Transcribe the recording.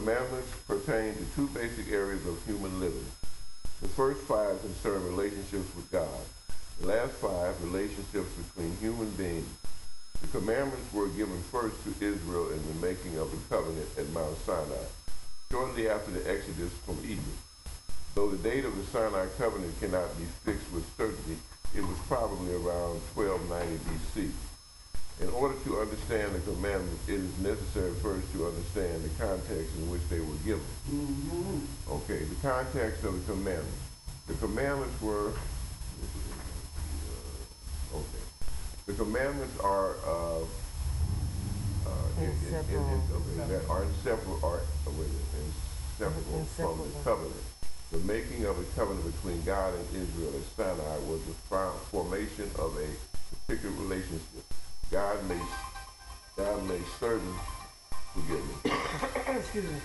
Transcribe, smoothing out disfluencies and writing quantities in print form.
commandments pertain to two basic areas of human living. The first five concern relationships with God. The last five, relationships between human beings. The commandments were given first to Israel in the making of the covenant at Mount Sinai, shortly after the Exodus from Egypt. Though the date of the Sinai covenant cannot be fixed with certainty, it was probably around 1290 BC. In order to understand the commandments, it is necessary first to understand the context in which they were given. Okay, the context of the commandments. The commandments were, okay, the commandments are that are inseparable from the covenant. The making of a covenant between God and Israel at Sinai was the formation of a particular relationship. God made certain, forgive me. Excuse me.